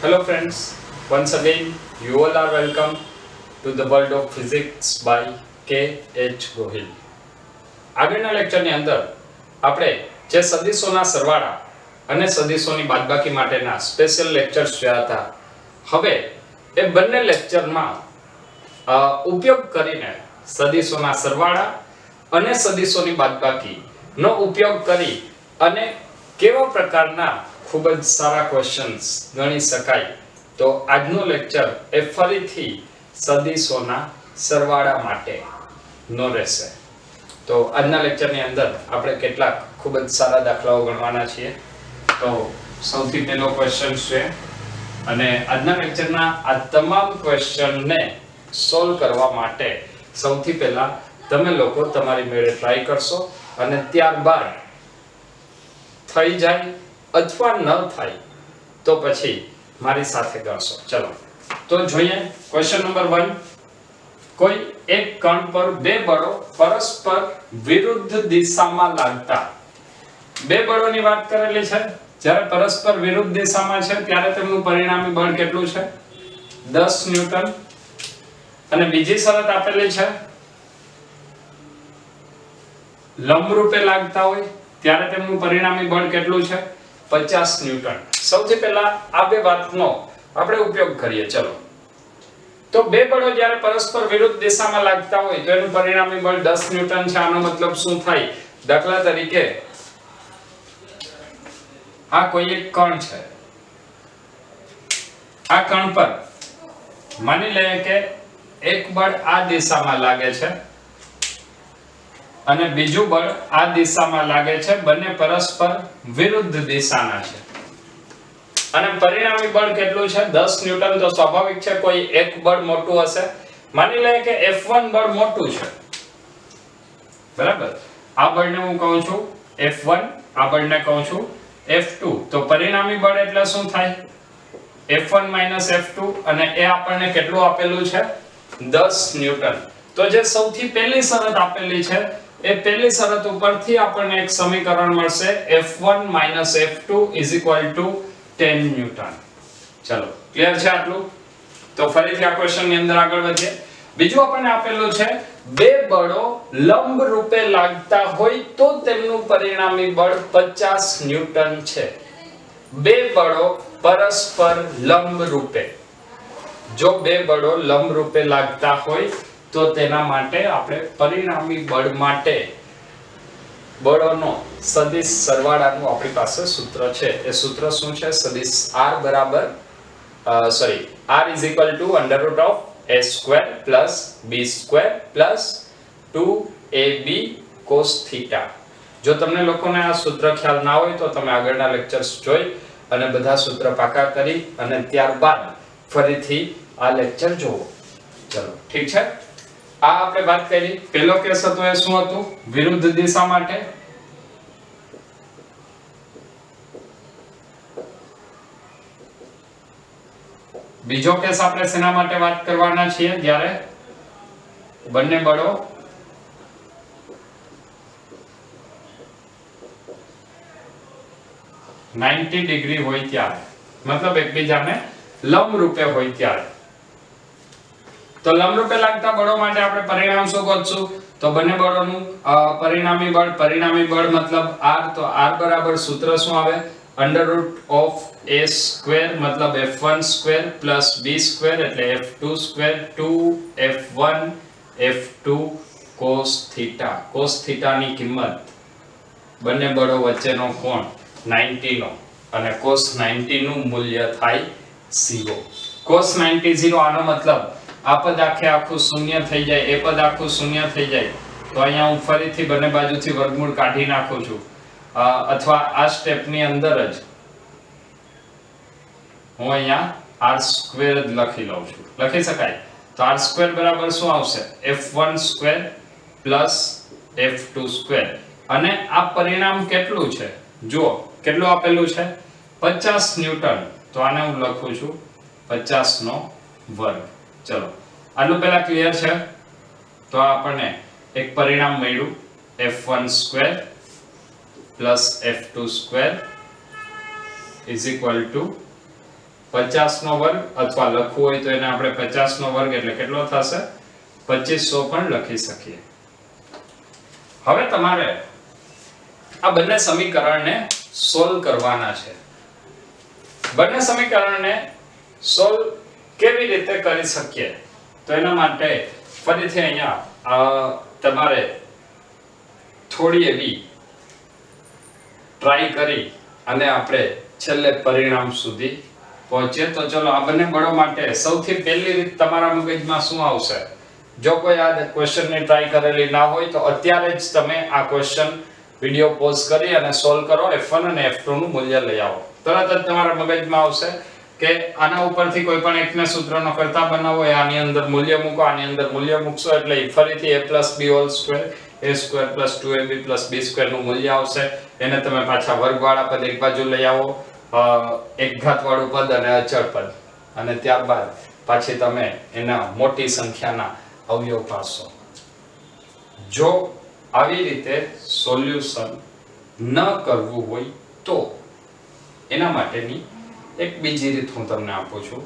Hello friends, once again you all are welcome to the world of physics by K.H. Gohil. આગળના લેક્ચરની અંદર આપણે જે સદિશોના સરવાળા અને સદિશોની બાદબાકી માટેના સ્પેશિયલ લેક્ચર્સ જોયા હતા, હવે એ બંને લેક્ચરમાં ઉપયોગ કરીને સદિશોના સરવાળા અને સદિશોની બાદબાકીનો ઉપયોગ કરી અને કેવા પ્રકારના ખૂબ જ સારા ક્વેશ્ચન્સ ગણી શકાય, તો આજનો લેક્ચર એ ફરીથી સદિશોના સરવાળા માટેનો રહેશે. તો આજના લેક્ચરની અંદર આપણે કેટલાક ખૂબ જ સારા દાખલાઓ ગણવાના છીએ. તો સૌથી પહેલો ક્વેશ્ચન છે અને આજના લેક્ચરના આ તમામ ક્વેશ્ચનને સોલ્વ કરવા માટે સૌથી પહેલા તમે લોકો તમારી મેળે ટ્રાય કરશો અને ત્યારબાદ થઈ જાય અથવા ન થાય તો પછી મારી સાથે ગણશો. ચલો તો જોઈએ ક્વેશ્ચન નંબર 1. કોઈ એક કણ પર બે બળો પરસ્પર વિરુદ્ધ દિશામાં લાગતા, બે બળોની વાત કરેલી છે. જ્યારે પરસ્પર વિરુદ્ધ દિશામાં છે ત્યારે તેમનું પરિણામી બળ કેટલું છે? 10 ન્યૂટન. અને બીજી શરત આપેલી છે લંબરૂપે લાગતા હોય ત્યારે તેમનું પરિણામી બળ કેટલું છે? 50 ન્યૂટન. સૌથી પહેલા આ બે વાતનો આપણે ઉપયોગ કરીએ. ચલો તો બે બળો જ્યારે પરસ્પર વિરુદ્ધ દિશામાં લાગતા હોય તો એનું પરિણામી બળ 10 ન્યૂટન છે. આનો મતલબ શું થાય? દાખલા તરીકે આ કોઈ એક કણ છે. આ કણ પર માની લઈએ કે એક બળ આ દિશામાં લાગે છે અને બીજું બળ આ દિશામાં લાગે છે. બંને પરસ્પર વિરુદ્ધ દિશાના છે અને પરિણામી બળ કેટલું છે? 10 ન્યૂટન. તો સ્વાભાવિક છે કોઈ એક બળ મોટું હશે. માની લઈએ કે F1 બળ મોટું છે, બરાબર. આ બળને હું કહું છું F1, આ બળને કહું છું F2. તો પરિણામી બળ એટલે શું થાય? F1 F2 અને એ આપણને કેટલું આપેલું છે? 10 ન્યૂટન. તો જે સૌથી પહેલી શરત આપેલી છે એ પહેલી શરત ઉપરથી આપણને એક સમીકરણ મળશે F1 F2 10 ન્યૂટન. ચલો ક્લિયર છે આટલું? તો ફરીથી આ ક્વેશ્ચન ની અંદર આગળ વધીએ. બીજું આપણને આપેલું છે બે બળો લંબ રૂપે લાગતા હોય તો તેમનું પરિણામી બળ 50 ન્યૂટન છે. બે બળો પરસ્પર લંબ રૂપે, જો બે બળો લંબ રૂપે લાગતા હોય તો તેના માટે આપણે પરિણામી બળ માટે બળોનો સદિશ સરવાળાનું આપણી પાસે સૂત્ર છે. એ સૂત્ર શું છે? સદિશ R બરાબર R is equal to under root of a square plus b square plus 2ab cos theta. જો તમને લોકોને આ સૂત્ર ખ્યાલ ના હોય તો તમે આગળના લેક્ચર્સ જોઈ અને બધા સૂત્ર પાકા કરી અને ત્યારબાદ ફરીથી આ લેક્ચર જોવો. ચલો ઠીક છે. આ આપણે વાત કરી. પહેલો કેસ હતો એ શું હતું? વિરુદ્ધ દિશા માટે. બીજો કેસ આપણે શેના માટે વાત કરવાના છીએ? જ્યારે બંને બળો /90 ડિગ્રી હોય ત્યારે, મતલબ એકબીજાને લંબ રૂપે હોય ત્યારે. તો લંબ રૂપે લાગતા બળો માટે આપણે પરિણામ શું ગોતશું? તો બંને બળોનું પરિણામી બળ મતલબ R. તો R બરાબર સૂત્ર શું આવે? under root of a square મતલબ F1 square plus b square એટલે F2 square 2F1 F2 cos theta. cos theta ની કિંમત બંને બળો વચ્ચેનો કોણ 90 નો અને cos 90 નું મૂલ્ય થાય 0. cos 90 0. આનો મતલબ આ પદ આખે આખું શૂન્ય થઈ જાય, એ પદ આખું શૂન્ય થઈ જાય. તો અહીંયા હું ફરીથી બંને બાજુથી વર્ગમૂળ કાઢી નાખું છું અથવા આ સ્ટેપની અંદર જ હું અહીંયા r² જ લખી લઉં છું. લખી શકાય. તો r² બરાબર શું આવશે? F1 square plus F2 square. અને આ પરિણામ કેટલું છે? જુઓ કેટલું આપેલું છે? 50 ન્યૂટન. તો આને હું લખું છું 50 નો વર્ગ. ચલો આટલું પહેલા ક્લિયર છે? તો આપણને એક પરિણામ મળ્યું F1 square plus F2 square is equal to 50 નો વર્ગ, અથવા લખવું હોય તો એને આપણે 50 નો વર્ગ એટલે કેટલો થશે 2500 પણ લખી શકીએ. હવે તમારે આ બંને સમીકરણને સોલ્વ કરવાના છે. બંને સમીકરણને સોલ્વ કેવી રીતે કરી શકીએ તો એના માટે ફરીથી અહીંયા તમારે થોડી એવી ટ્રાય કરી અને આપણે છેલ્લે પરિણામ સુધી પહોંચીએ. તો ચલો આ બંને બળો માટે સૌથી પહેલી રીત તમારા મગજમાં શું આવશે? જો કોઈ આ ક્વેશ્ચનની ટ્રાય કરેલી ના હોય તો અત્યારે જ તમે આ ક્વેશ્ચન વિડિયો પોઝ કરી અને સોલ્વ કરો. F1 અને F2 નું મૂલ્ય લઈ આવો. તરત જ તમારા મગજમાં આવશે કે આના ઉપરથી કોઈ પણ એકને સૂત્રનો કરતા બનાવો, આની અંદર મૂલ્ય મૂકો, આની અંદર મૂલ્ય મૂકશો એટલે ફરીથી a + b whole square a² + 2ab + b² નું મૂલ્ય આવશે. એને તમે પાછા વર્ગવાળા પદ એક બાજુ લઈ આવો, એક ઘાત વાળું પદ અને અચળ પદ, અને ત્યારબાદ પાછી તમે એના મોટી સંખ્યાના અવયવ પાડશો. જો આવી રીતે સોલ્યુશન ન કરવું હોય તો એના માટેની એક બીજી રીત હું તમને આપું છું.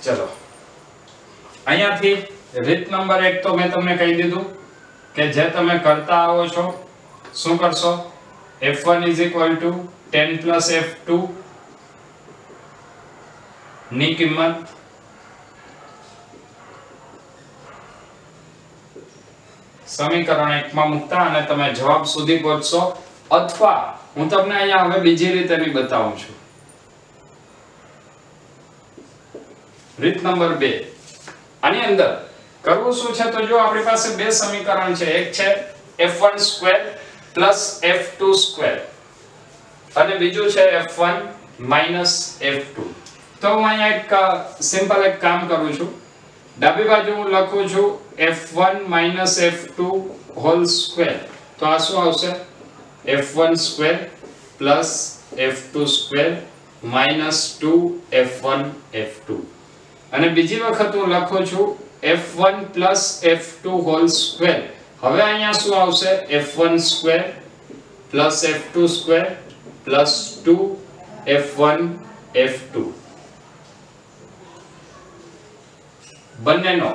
ચલો અહીંયાથી રીત નંબર 1 તો મેં તમને કહી દીધું કે જે તમે કરતા આવો છો. શું કરશો? F1 = 10 + F2 ની કિંમત સમીકરણ 1 માં મૂકતા અને તમે જવાબ સુધી પહોંચશો. અથવા હું તમને અહીંયા હવે બીજી રીતે ની બતાવું છું. રીત નંબર 2. આની અંદર કરવું શું છે તો જો આપણી પાસે બે સમીકરણ છે. એક છે f1² + f2² અને બીજું છે f1 - f2. તો હું અહીંયા એક સિમ્પલ એક કામ કરું છું. ડાબી બાજુ હું લખું છું f1 - f2 હોલ સ્ક્વેર. તો આ શું આવશે? f1² + f2² - 2f1 f2. અને બીજી વખત હું લખું છું f1 + f2 હોલ સ્ક્વેર. હવે અહીંયા શું આવશે? f1² + f2² + 2f1 f2. બંનેનો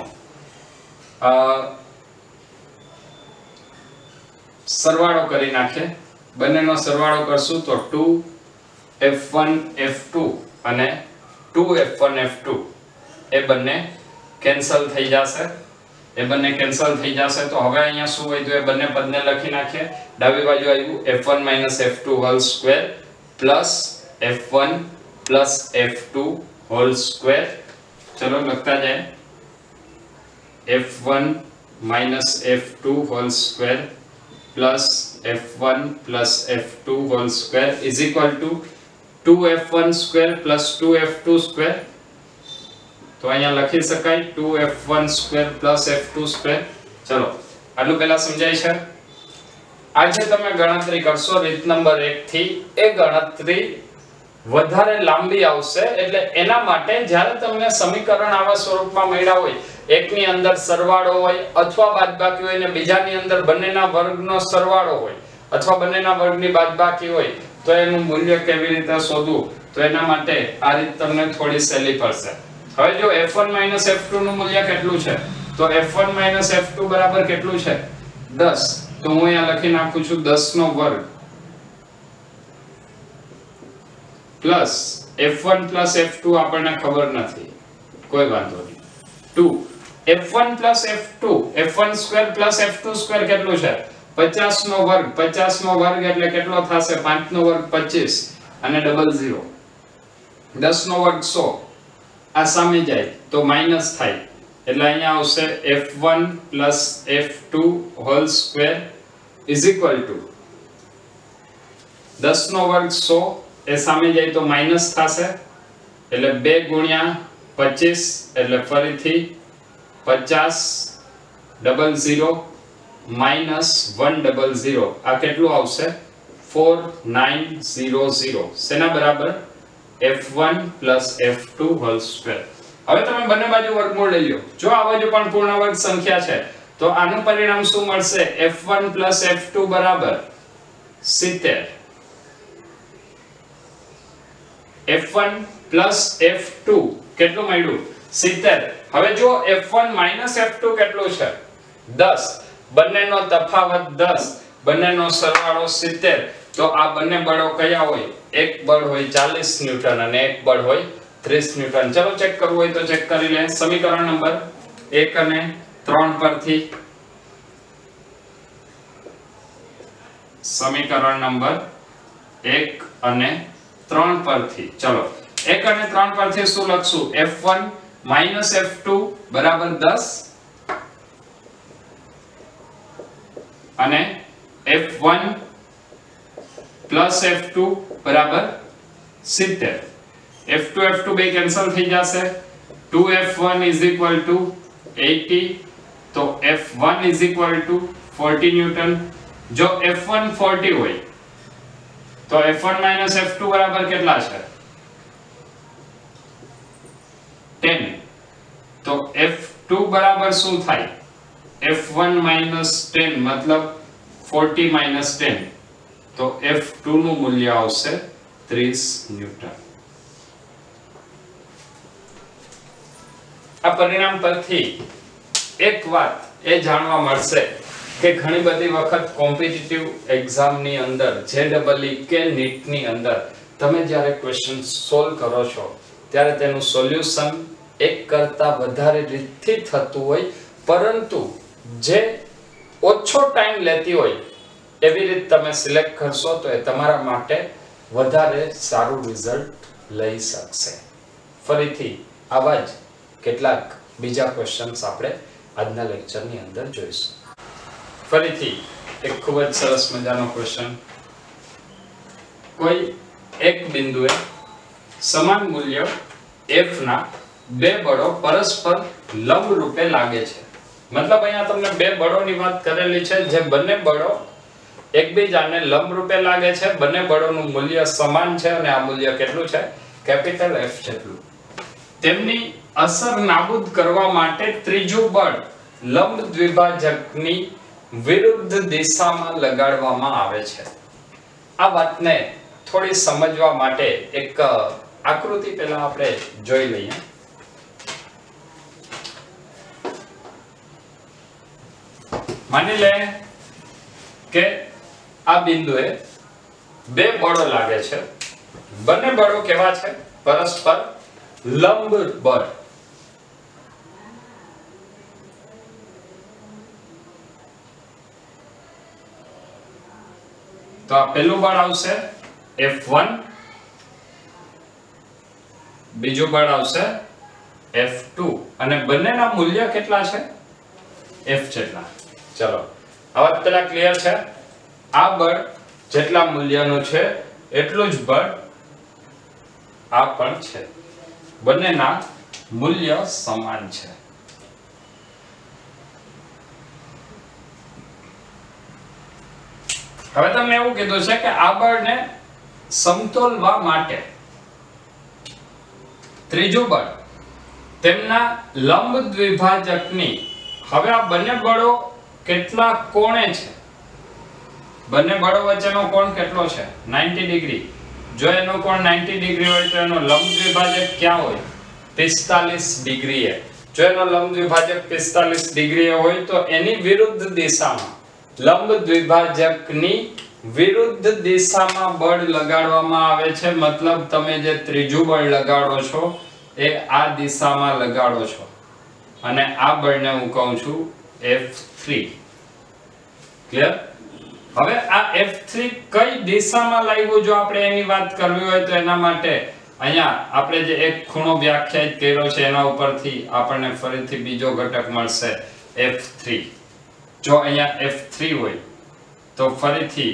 સરવાળો કરી નાખીએ. બંનેનો સરવાળો કરશું તો 2f1 f2 અને 2f1 f2 એ બંને કેન્સલ થઈ જશે. તો હવે અહીંયા શું હોય તો એ બંને પદને લખી નાખીએ. ડાબી બાજુ આવ્યું f1 - f2 whole square + f1 + f2 whole square. ચલો લખતા જાય. f1 - f2 whole square + f1 + f2 whole square = 2f1² + 2f2². તો અહીંયા લખી શકાય 2f1² + f2². ચલો આટલું પહેલા સમજાય છે. આજે તમે ગણતરી કરશો રીત નંબર 1 થી, એ ગણતરી વધારે લાંબી આવશે. એટલે એના માટે જ્યારે તમને સમીકરણ આવા સ્વરૂપમાં મળ્યા હોય, એકની અંદર સરવાળો હોય અથવા બાદબાકી હોય, અને બીજાની અંદર બંનેના વર્ગનો સરવાળો હોય અથવા બંનેના વર્ગની બાદબાકી હોય, તો એનું મૂલ્ય કેવી રીતે શોધવું, તો એના માટે આ રીત તમને થોડી સહેલી પડશે. હવે જો f1 - f2 નું મૂલ્ય કેટલું છે તો f1 - f2 બરાબર કેટલું છે? 10. તો હું અહીંયા લખી નાખું છું 10 નો વર્ગ પ્લસ f1 + f2 આપણને ખબર નથી, કોઈ વાંધો નહીં. 2 f1 + f2 f1² + f2² કેટલું છે? 50 નો વર્ગ. 50 નો વર્ગ એટલે કેટલો થશે? 5 નો વર્ગ 25 અને ડબલ 0. 10 નો વર્ગ 100. આ સામે જાય તો માઈનસ થાય એટલે અહીંયા આવશે f1 + f2 હોલ સ્ક્વેર = 10 નો વર્ગ 100. એ સામે જાય તો માઈનસ થશે એટલે 2 × 25 એટલે ફરીથી 50 ડબલ 0 -100. આ કેટલું આવશે? 4900. શેના બરાબર? f1 + f2 whole square. હવે તમે બંને બાજુ વર્ગમૂળ લઈ લો. જો આ બાજુ પણ પૂર્ણ વર્ગ સંખ્યા છે તો આનું પરિણામ શું મળશે? f1 + f2 = 70. F1 + F2 કેટલું મળ્યું 70. હવે જો F1 - F2 કેટલું છે 10. બંનેનો તફાવત 10, બંનેનો સરવાળો 70. તો આ બંને બળો કયા હોય? એક બળ હોય 40 ન્યૂટન અને એક બળ હોય 30 ન્યૂટન. ચલો ચેક કરવું હોય તો ચેક કરી લે. સમીકરણ નંબર 1 અને 3 પરથી સમીકરણ નંબર 1 અને 3 પરથી ચલો 1 અને 3 પરથી શું લખશું? F1 - F2 = 10 અને F1 + F2 = 70. F2 F2 બે કેન્સલ થઈ જશે. 2F1 = 80. તો F1 = 40 ન્યૂટન. જો F1 40 હોય તો F1 - F2 બરાબર કેટલા છે 10. તો F2 બરાબર શું થાય? F1 - 10 મતલબ 40 - 10. તો F2 નું મૂલ્ય આવશે 30 ન્યૂટન. આ પરિણામ પરથી એક વાત એ જાણવા મળશે કે ઘણી બધી વખત કોમ્પિટિટિવ એક્ઝામ ની અંદર JEE કે NEET ની અંદર તમે જ્યારે ક્વેશ્ચન સોલ્વ કરો છો ત્યારે તેનું સોલ્યુશન એક કરતા વધારે રીતથી થતું હોય, પરંતુ જે ઓછો ટાઈમ લેતી હોય એવી રીત તમે સિલેક્ટ કરશો તો એ તમારા માટે વધારે સારું રિઝલ્ટ લઈ શકશે. ફરીથી આવા જ કેટલાક બીજા ક્વેશ્ચન્સ આપણે આજના લેક્ચરની અંદર જોઈશું. ફરીથી એક ખૂબ જ સરસ મજાનો ક્વેશ્ચન. કોઈ એક બિંદુએ સમાન મૂલ્ય f ના બે બળો પરસ્પર લંબ રૂપે લાગે છે. મતલબ અહીંયા તમને બે બળોની વાત કરેલી છે જે બંને બળો એકબીજાને લંબ રૂપે લાગે છે. બંને બળોનું મૂલ્ય સમાન છે અને આ મૂલ્ય કેટલું છે? કેપિટલ F જેટલું. તેમની અસર નાબૂદ કરવા માટે ત્રીજું બળ લંબ દ્વિભાજકની વિરુદ્ધ દિશામાં લગાડવામાં આવે છે. આ વાતને થોડી સમજવા માટે એક આકૃતિ પહેલા આપણે જોઈ લઈએ. માની લે કે આ બિંદુએ બે બળો લાગે છે. બંને બળો કેવા છે? પરસ્પર લંબ બળ. તો આ પહેલું બળ આવશે F1, બીજું બળ આવશે F2 અને બંનેના મૂલ્ય કેટલા છે? F જેટલા. ચલો આ વાત પેલા ક્લિયર છે. આ બળ જેટલા મૂલ્યનું છે એટલું જ બળ આ પણ છે. બંનેના મૂલ્ય સમાન છે. હવે તમને એવું કીધું છે કે આ બળને સમતોલવા માટે ત્રીજું બળ તેમના લંબ દ્વિભાજકની, હવે આ બંને બળો કેટલા કોણે છે? બંને બળો વચ્ચેનો કોણ કેટલો છે? 90 ડિગ્રી. જો એનો કોણ 90 ડિગ્રી હોય તો એનો લંબ દ્વિભાજક ક્યાં હોય? 45 ડિગ્રીએ. જો એનો લંબ દ્વિભાજક 45 ડિગ્રીએ હોય તો એની વિરુદ્ધ દિશામાં, લંબ દ્વિભાજકની વિરુદ્ધ દિશામાં બળ લગાડવામાં આવે છે. મતલબ તમે જે ત્રીજું બળ લગાડો છો એ આ દિશામાં લગાડો છો અને આ બળને હું કહું છું F3. ક્લિયર? હવે આ F3 કઈ દિશામાં લાગ્યું જો આપણે એની વાત કરવી હોય તો એના માટે અહીંયા આપણે જે એક ખૂણો વ્યાખ્યાયિત કર્યો છે એના ઉપરથી આપણને ફરીથી બીજો ઘટક મળશે F3. જો અહીંયા F3 હોય તો ફરીથી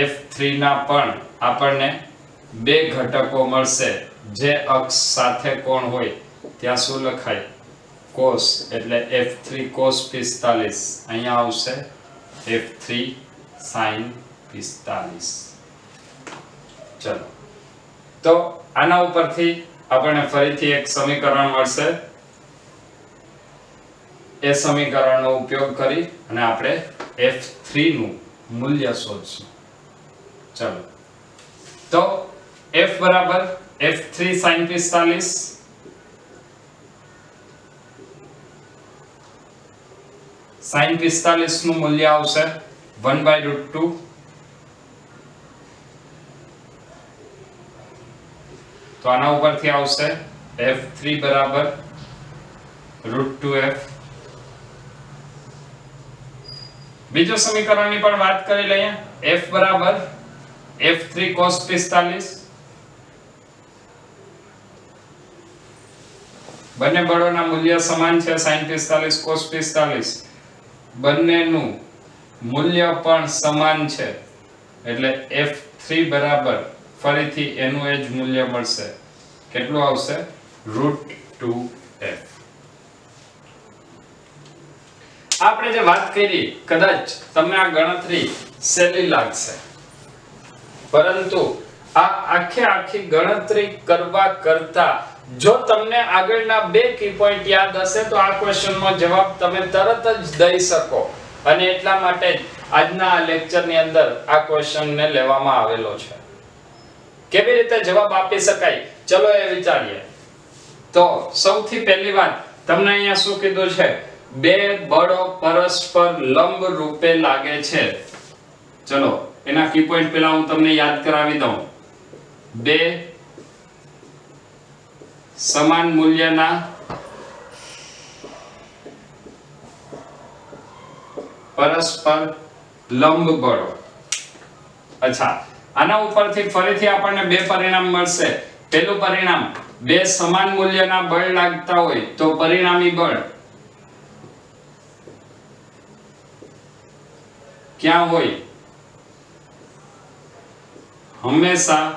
F3 ના પણ આપણને બે ઘટકો મળશે. જે અક્ષ સાથે કોણ હોય ત્યાં શું લખાય? cos. એટલે F3 cos 45. અહીંયા આવશે F3 sin 45. ચલો તો આના ઉપરથી આપણને ફરીથી એક સમીકરણ મળશે. એ સમીકરણનો ઉપયોગ કરી અને આપણે F3 નું મૂલ્ય શોધશું. ચલો તો F બરાબર F3 sin 45 sin 45 નું મૂલ્ય આવશે 1/√2 તો આના ઉપરથી આવશે F3 બરાબર √2f. બીજો સમીકરણની પણ વાત કરી લઈએ. F બરાબર F3 cos 45. બંને બળોના મૂલ્ય સમાન છે sin 45 cos 45. બંનેનું મૂલ્ય પણ સમાન છે એટલે F3 બરાબર ફરીથી એનું એ જ મૂલ્ય મળશે. કેટલું આવશે? √2f. આપણે જે વાત કરી કદાચ તમને આ ગણતરી સહેલી લાગશે, પરંતુ આ આખી ગણતરી કરવા કરતા જો તમને આગળના બે કી પોઈન્ટ યાદ હશે તો આ ક્વેશ્ચનનો જવાબ તમે તરત જ દઈ શકો. અને એટલા માટે જ આજના આ લેક્ચરની અંદર આ ક્વેશ્ચનને લેવામાં આવેલો છે. કેવી રીતે જવાબ આપી શકાય ચલો એ વિચારીએ. તો સૌથી પહેલી વાત તમને અહીંયા શું કીધું છે? બે બળો પરસ્પર લંબ રૂપે લાગે છે. ચલો એના કી પોઈન્ટ પહેલા હું તમને યાદ કરાવી દઉં. બે સમાન મૂલ્યના પરસ્પર લંબ બળો. અચ્છા, આના ઉપરથી ફરીથી આપણને બે પરિણામ મળશે. પહેલું પરિણામ, બે સમાન મૂલ્યના બળ લાગતા હોય તો પરિણામી બળ ક્યાં હોય? હંમેશા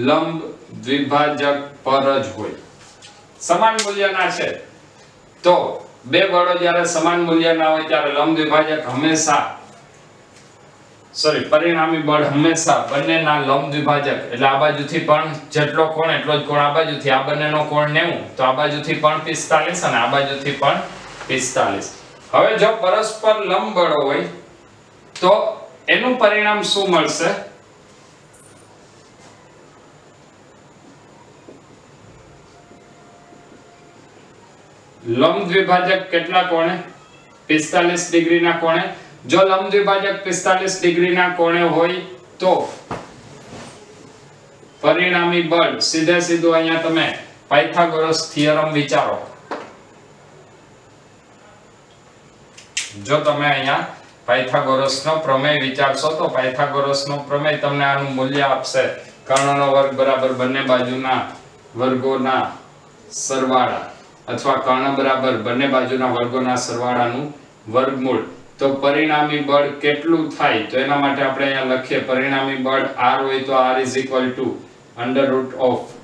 લંબ દ્વિભાજક પર જ હોય. સમાન મૂલ્યના છે તો બે બળો જ્યારે સમાન મૂલ્યના હોય ત્યારે લંબ દ્વિભાજક હંમેશા પરિણામી બળ હંમેશા બંનેના લંબ દ્વિભાજક એટલે આ બાજુથી પણ જેટલો કોણ એટલો જ કોણ આ બાજુથી. આ બંનેનો કોણ 90 તો આ બાજુથી પણ 45 અને આ બાજુથી પણ 45. હવે જો પરસ્પર લંબ બળો હોય તો એનું પરિણામ શું મળશે? લંબ દ્વિભાજક કેટલા કોણે? 45 ડિગ્રીના કોણે. જો લંબ દ્વિભાજક 45 ડિગ્રીના કોણે હોય તો પરિણામી બળ સીધું અહીંયા તમે પાયથાગોરસ થિયરમ વિચારો. જો તમે અહીંયા પાયથાગોરસનો પ્રમેય વિચારશો તો પાયથાગોરસનો પ્રમેય તમને આનું મૂલ્ય આપશે. કર્ણનો વર્ગ બરાબર બંને બાજુના વર્ગોના સરવાળા અથવા કર્ણ બરાબર બંને બાજુના વર્ગોના સરવાળાનું વર્ગમૂળ. તો પરિણામી બળ કેટલું થાય? તો એના માટે આપણે અહીંયા લખીએ પરિણામી બળ r હોય તો r √f²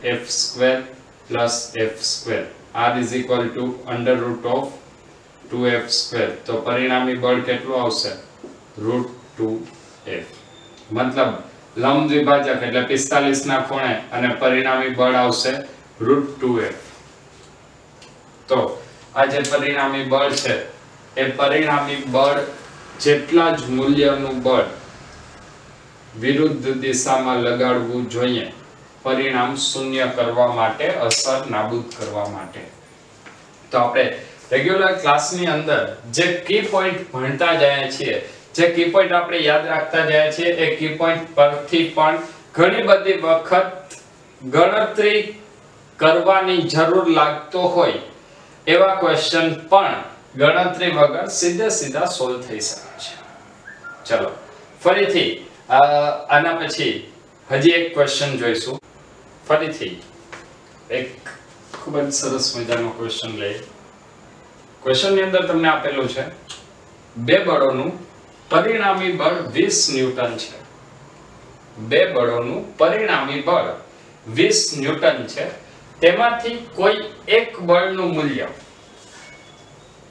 f². r √2f². તો પરિણામી બળ કેટલું આવશે? √2f. મતલબ લંબ દ્વિભાજક એટલે 45 ના ખૂણે અને પરિણામી બળ આવશે √2f. તો આ જે પરિણામી બળ છે એ પરિણામી બળ જેટલા જ મૂલ્યનું બળ વિરુદ્ધ દિશામાં લગાડવું જોઈએ પરિણામ શૂન્ય કરવા માટે, અસર નાબૂદ કરવા માટે. તો આપણે રેગ્યુલર ક્લાસની અંદર જે કી પોઈન્ટ ભણતા જાય છીએ, જે કી પોઈન્ટ આપણે યાદ રાખતા જાય છીએ, એ કી પોઈન્ટ પરથી પણ ઘણી બધી વખત ગણતરી કરવાની જરૂર લાગતો હોય એવા ક્વેશ્ચન પણ ગણતરી વગર સીધા સોલ્વ થઈ શકે છે. ચલો ફરીથી આના પછી હજી એક ક્વેશ્ચન જોઈશું. ફરીથી એક ખૂબ જ સરસ મજાનો ક્વેશ્ચન લઈએ. ક્વેશ્ચનની અંદર તમને આપેલું છે બે બળોનું પરિણામી બળ 20 ન્યૂટન છે. બે બળોનું પરિણામી બળ 20 ન્યૂટન છે. તેમાંથી કોઈ એક બળનું મૂલ્ય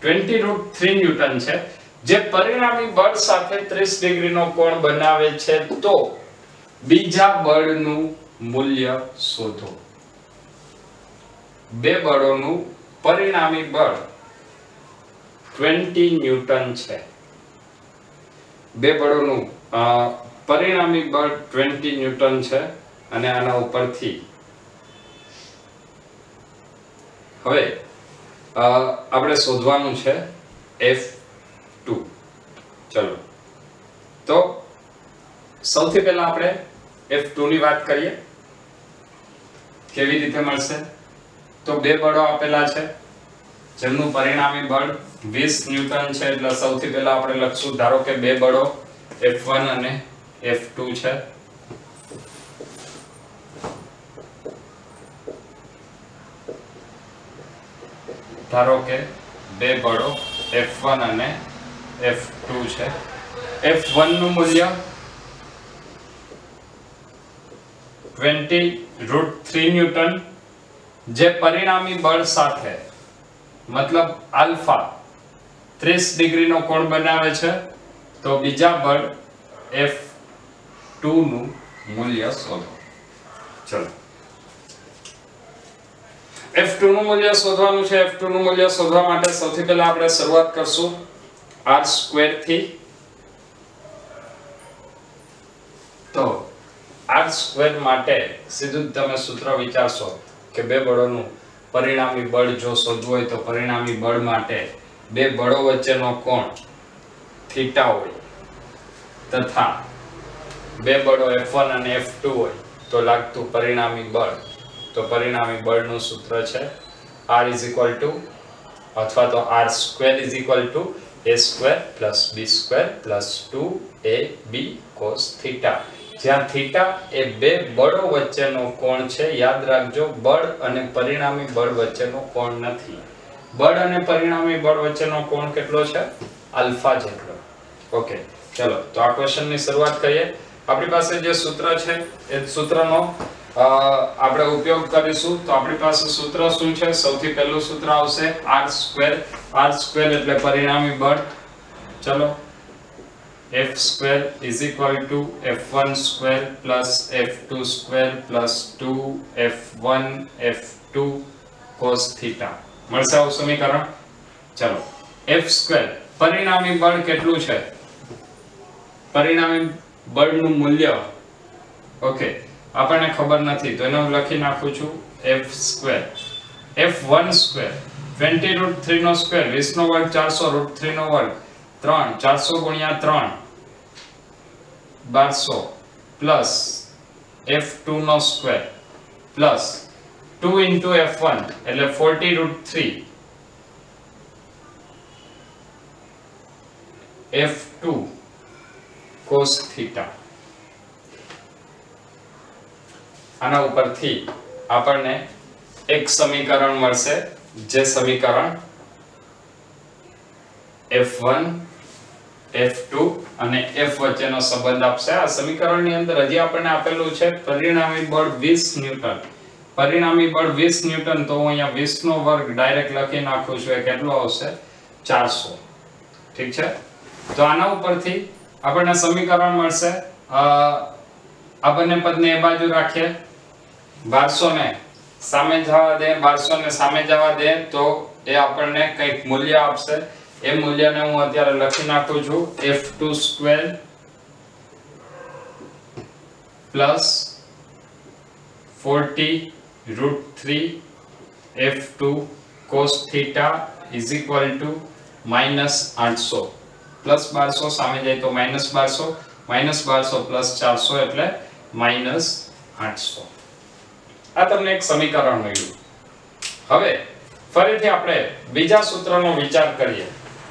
20√3 ન્યૂટન છે જે પરિણામી બળ સાથે 30 ડિગ્રીનો કોણ બનાવે છે. તો બીજા બળનું મૂલ્ય શોધો. બે બળોનું પરિણામી બળ 20 ન્યૂટન છે. બે બળોનું પરિણામી બળ 20 ન્યૂટન છે અને આના ઉપરથી હવે આપણે શોધવાનું છે F2. ચલો તો સૌથી પહેલા આપણે F2 ની વાત કરીએ. કેવી રીતે મળશે? તો બે બળો આપેલા છે જેમનું પરિણામી બળ 20 ન્યૂટન છે, એટલે સૌથી પહેલા આપણે લખશું, ધારો કે બે બળો F1 અને F2 છે. ધારો કે બે બળો F1 અને F2 છે. F1 નું મૂલ્ય 20√3 ન્યૂટન, જે પરિણામી બળ સાથે મતલબ આલ્ફા 30 ડિગ્રીનો કોણ બનાવે છે. તો બીજા બળ F2 નું મૂલ્ય શોધો. ચલો F2 નું મૂલ્ય શોધવાનું છે. F2 નું મૂલ્ય શોધવા માટે સૌથી પહેલા આપણે શરૂઆત કરશું r² થી. તો r² માટે સીધું જ તમે સૂત્ર વિચારશો કે બે બળોનું પરિણામી બળ જો શોધવું હોય તો પરિણામી બળ માટે બે બળો વચ્ચેનો કોણ થીટા હોય તથા બે બળો F1 અને F2 હોય તો લાગતું પરિણામી બળ. તો પરિણામી બળનું સૂત્ર છે R અથવા તો r² a² + b² + 2ab cos θ, જ્યાં થીટા એ બે બળો વચ્ચેનો કોણ છે. યાદ રાખજો, બળ અને પરિણામી બળ વચ્ચેનો કોણ નથી. બળ અને પરિણામી બળ વચ્ચેનો કોણ કેટલો છે? આલ્ફા જેટલો. ઓકે, ચલો તો આ ક્વેશ્ચનની શરૂઆત કરીએ. આપણી પાસે જે સૂત્ર છે એ સૂત્રનો આપણે ઉપયોગ કરીશું. તો આપણી પાસે સૂત્ર શું છે? સૌથી પહેલું સૂત્ર આવશે r² એટલે પરિણામી બળ. ચલો F² = F1² + F2² + 2F1 F2 cos θ મળશે આવું સમીકરણ. ચલો F² પરિણામી બળ કેટલું છે? પરિણામી બળનું મૂલ્ય ઓકે આપણને ખબર નથી, તો એને હું લખી નાખું છું F². F1² 20√3 નો સ્ક્વેર, 20 નો વર્ગ 400√3 નો વર્ગ 3 400 × 3 1200 પ્લસ F2 નો સ્ક્વેર પ્લસ 2 × F1 એટલે 40√3 F2 cos θ. આના ઉપરથી આપણને એક સમીકરણ મળશે, જે સમીકરણ F1 F2 અને F વચ્ચેનો સંબંધ આપશે. આ સમીકરણની અંદર હજી આપણને આપેલું છે પરિણામી બળ 20 ન્યૂટન. પરિણામી બળ 20 ન્યૂટન, તો હું અહીંયા 20 નો વર્ગ ડાયરેક્ટ લખી નાખું છું. એ કેટલો આવશે? 400. ઠીક છે, તો આના ઉપરથી આપણને સમીકરણ મળશે. આ બંને પદને એ બાજુ રાખીએ, 1200 ને સામે જવા દે, 1200 ને સામે જવા દે તો એ આપણને કંઈક મૂલ્ય આપશે. એ મૂલ્યને હું અત્યારે લખી નાખું છું F2² + 40√3 F2 cos θ = -800 પ્લસ 1200 સામે જાય તો -1200, -1200 + 400 એટલે -800. આ તમને એક સમીકરણ મળ્યું. હવે ફરીથી આપણે બીજા સૂત્રનો વિચાર કરીએ.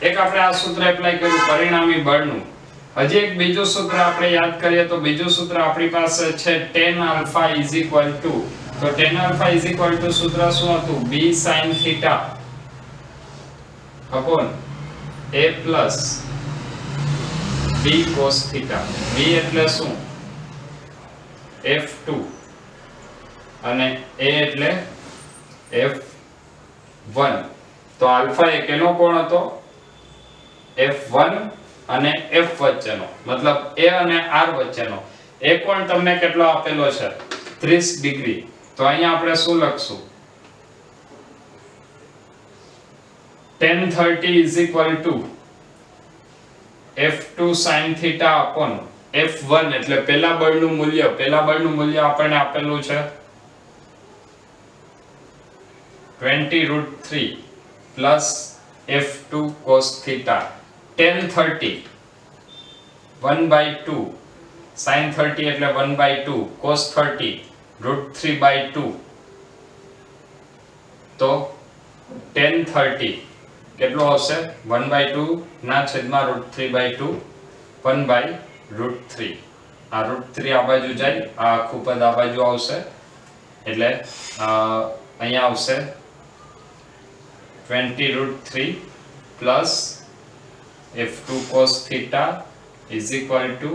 એક આપણે આ સૂત્ર એપ્લાય કર્યું પરિણામી બળનું. હજી એક બીજું સૂત્ર આપણે યાદ કરીએ. તો બીજું સૂત્ર આપણી પાસે છે tan α = તો tan α સૂત્ર શું હતું? b sin θ / a + b cos θ. b એટલે શું? F2 અને a એટલે F1. તો આલ્ફા એ કેનો કોણ હતો? F1 અને F વચ્ચેનો, મતલબ a અને r વચ્ચેનો. એ કોણ તમને કેટલો આપેલો છે? 30 ડિગ્રી. તો અહીંયા આપણે શું લખશું? tan 30 = F2 sin θ / F1 એટલે પહેલા બળનું મૂલ્ય આપણને આપેલું છે 20√3 plus F2 cos theta tan 30 1/2 sin 30 એટલે 1/2 cos 30 √3/2 તો tan 30 કેટલો આવશે 1/2 ના છેદમાં √3/2 1/√3 આ √3 આ બાજુ જાય આ આખું પદ આ બાજુ આવશે એટલે અહીંયા આવશે 20√3 plus F2 cos theta is equal to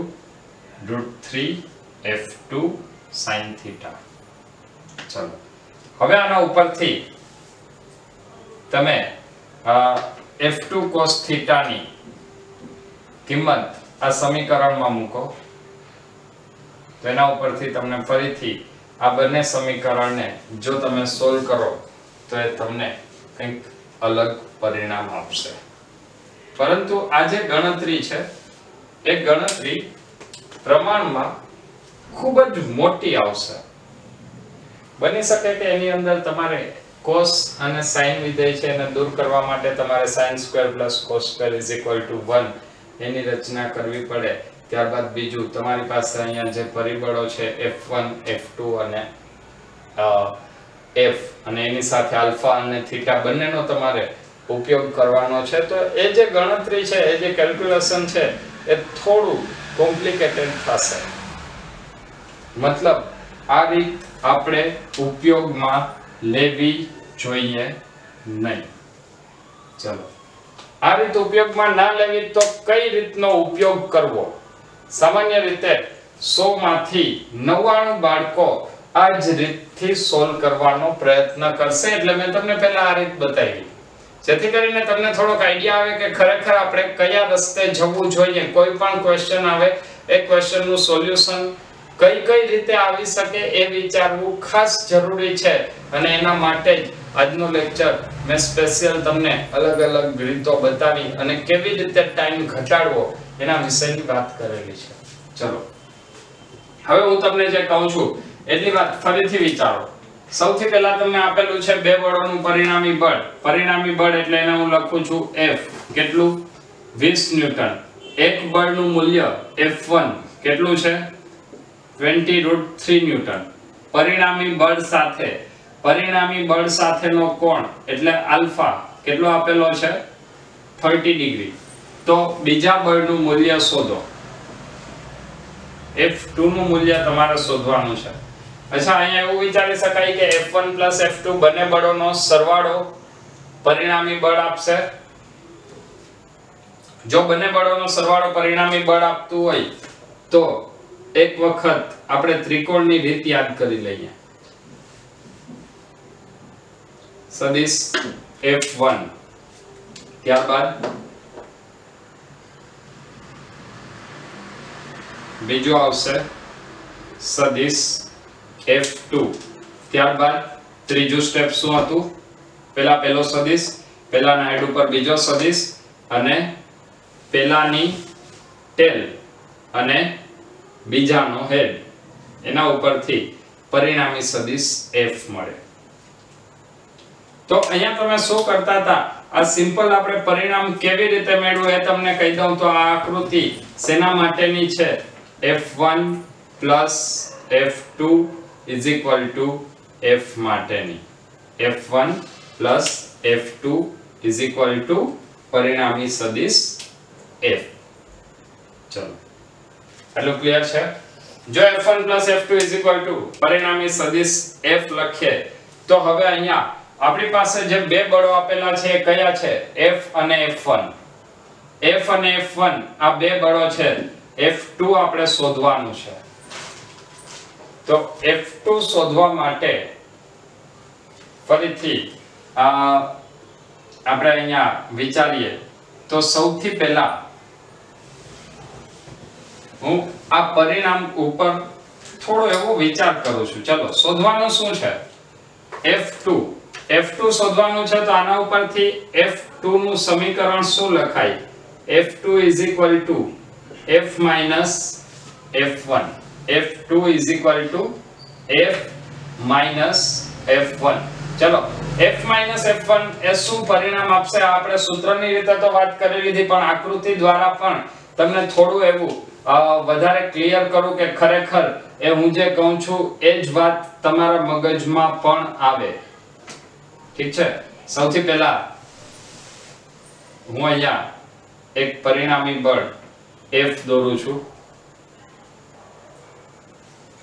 √3 F2 sin theta. ચલો હવે આના ઉપરથી તમે F2 cos theta ની કિંમત આ સમીકરણમાં મૂકો તો એના ઉપરથી તમને ફરીથી આ બંને સમીકરણને જો તમે સોલ્વ કરો તો એ તમને કંઈક અલગ પરિણામ આપશે પરંતુ આ જે ગણતરી છે એ ગણતરી પ્રમાણમાં ખૂબ જ મોટી આવશે બની શકે કે એની અંદર તમારે cos અને sin વિધેય છે એને દૂર કરવા માટે તમારે sin² + cos² = 1 એની રચના કરવી પડે ત્યારબાદ બીજું તમારી પાસે અહીંયા જે પરિબળો છે F1 F2 અને F અને એની સાથે આલ્ફા અને થીટા બંનેનો તમારે ઉપયોગ કરવાનો છે તો એ જે ગણતરી છે એ જે કેલ્ક્યુલેશન છે એ થોડું કોમ્પ્લિકેટેડ થશે મતલબ આ રીત આપણે ઉપયોગમાં લેવી જોઈએ નહીં ચલો આ રીત ઉપયોગમાં ના લેવી તો કઈ રીતનો ઉપયોગ કરવો સામાન્ય રીતે 100 માંથી 99 બાળકો આ જ રીતથી સોલ્વ કરવાનો પ્રયત્ન કરશે એટલે મેં તમને પહેલા આ રીત બતાવી જેથી કરીને તમને થોડોક આઈડિયા આવે કે ખરેખર આપણે કયા રસ્તે જવું જોઈએ કોઈ પણ ક્વેશ્ચન આવે એ ક્વેશ્ચનનું સોલ્યુશન કઈ રીતે આવી શકે એ વિચારવું ખાસ જરૂરી છે અને એના માટે જ આજનો લેક્ચર મેં સ્પેશિયલ તમને અલગ અલગ રીતો બતાવી અને કેવી રીતે ટાઈમ ઘટાડવો એના વિશેની વાત કરેલી છે ચલો હવે હું તમને જે કહું છું એટલી વાત ફરીથી વિચારો સૌથી પહેલા તમને આપેલું છે બે બળોનું પરિણામી બળ એટલે એને હું લખું છું F કેટલું 20 ન્યૂટન એક બળનું મૂલ્ય F1 કેટલું છે 20√3 ન્યૂટન પરિણામી બળ સાથેનો કોણ એટલે આલ્ફા કેટલો આપેલો છે 30 ડિગ્રી તો બીજા બળનું મૂલ્ય શોધો F2 નું મૂલ્ય તમારે શોધવાનું છે અચ્છા અહીંયા એવું વિચારી શકાય કે F1 + F2 બંને બળોનો સરવાળો પરિણામી બળ આપશે જો બંને બળોનો સરવાળો પરિણામી બળ આપતું હોય તો એક વખત આપણે ત્રિકોણની રીત યાદ કરી લઈએ સદિશ F1 ત્યારબાદ બીજો આવશે સદિશ F2 ત્યારબાદ ત્રીજું સ્ટેપ શું હતું પહેલો સદિશ પહેલાના હેડ ઉપર બીજો સદિશ અને પહેલાની ટેલ અને બીજાનો હેડ એના ઉપરથી પરિણામી સદિશ F મળે તો અહીંયા તમે શું કરતા હતા આ સિમ્પલ આપણે પરિણામ કેવી રીતે મેળવવું એ તમને કહી દઉં તો આ આકૃતિ શેના માટેની છે F1 + F2 = F માટેની F1 + F2 = પરિણામી સદિશ F ચલો એટલું ક્લિયર છે જો F1 + F2 = પરિણામી સદિશ F લખીએ તો હવે અહીંયા આપણી પાસે જે બે બળો આપેલા છે એ કયા છે F અને F1 આ બે બળો છે F2 આપણે શોધવાનું છે તો F2 શોધવા માટે ફરીથી આપણે અહીંયા વિચારીએ તો સૌથી પહેલા હું આ પરિણામ ઉપર થોડો એવો વિચાર કરું છું ચલો શોધવાનું શું છે F2 શોધવાનું છે તો આના ઉપરથી F2 નું સમીકરણ શું લખાય F2 = F - f1 f2 is equal to f minus f1 ચલો f minus f1 એ શું પરિણામ આપશે આપણે સૂત્રની રીતે તો વાત કરી લીધી પણ આકૃતિ દ્વારા પણ તમને થોડું એવું વધારે ક્લિયર કરું કે ખરેખર એ હું જે કહું છું એ જ વાત તમારા મગજમાં પણ આવે ઠીક છે સૌથી પહેલા હું અહીંયા એક પરિણામી બળ F દોરું છું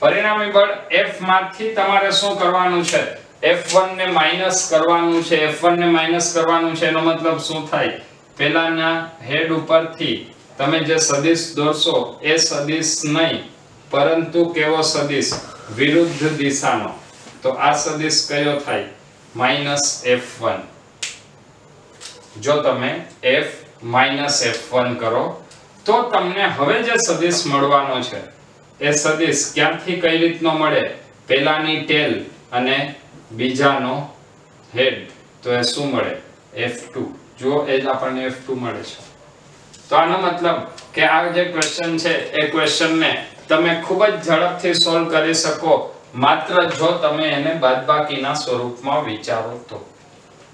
પરિણામી બળ F માંથી તમારે શું કરવાનું છે F1 ને માઈનસ કરવાનું છે F1 ને માઈનસ કરવાનું છે એનો મતલબ શું થાય પહેલાના હેડ ઉપરથી તમે જે સદિશ દોરશો એ સદિશ નહીં પરંતુ કેવો સદિશ વિરુદ્ધ દિશાનો તો આ સદિશ કયો થાય -f1 જો તમે f -f1 કરો તો તમને હવે જે સદિશ મળવાનો છે એ સદિશ ક્યાંથી કઈ રીતનો મળે પહેલાની ટેલ અને બીજાનો હેડ તો એ શું મળે f2 જો એ જ આપણને f2 મળે છે તો આનો મતલબ કે આ જે ક્વેશ્ચન છે એ ક્વેશ્ચનને તમે ખૂબ જ ઝડપથી સોલ્વ કરી શકો માત્ર જો તમે એને બાદબાકીના સ્વરૂપમાં વિચારો તો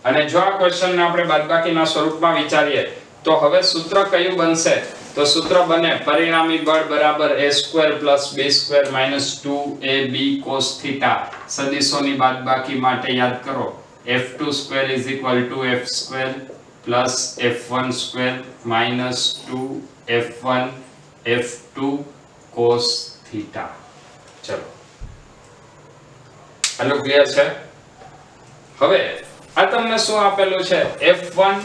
અને જો આ ક્વેશ્ચનને આપણે બાદબાકીના સ્વરૂપમાં વિચારીએ તો હવે સૂત્ર કયું બનશે તો સૂત્ર બને પરિણામી બળ બરાબર a² + b² - 2ab cos θ સદિશોની બાદબાકી માટે યાદ કરો f2² = f² plus f1² minus 2f1 f2 cos theta ચલો આનો ક્લિયર છે હવે આ તમને શું આપેલું છે f1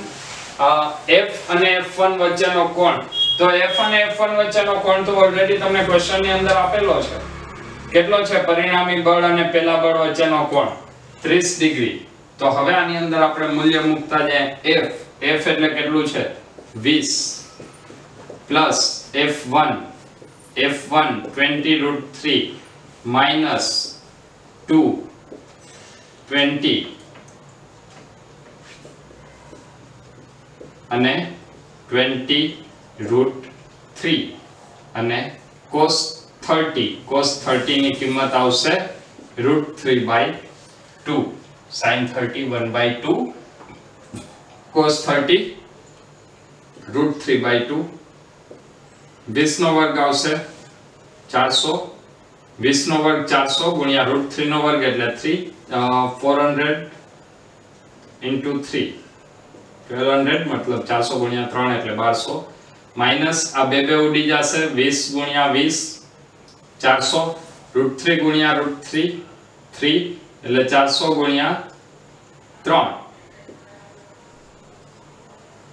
f અને f1 વચ્ચેનો કોણ તો f અને f1 વચ્ચેનો કોણ તો ઓલરેડી તમને ક્વેશ્ચન ની અંદર આપેલો છે કેટલો છે પરિણામી બળ અને પેલા બળ વચ્ચેનો કોણ 30 ડિગ્રી તો હવે આની અંદર આપણે મૂલ્ય મૂકતા જાય f એટલે કેટલું છે 20 plus f1 20√3 minus 2 20 અને 20√3 અને cos 30 ની કિંમત આવશે √3/2 sin 30 1/2 cos 30 √3/2 20 નો વર્ગ આવશે 400 20 નો વર્ગ 400 ગુણ્યા √3 નો વર્ગ એટલે 400 into 3 1200 मतलब 400 गुणिया 3 એટલે 1200 માઈનસ આ બે ઉડી જશે 20 ગુણ્યા 20 400 √3 ગુણ્યા √3 3 એટલે 400 ગુણ્યા 3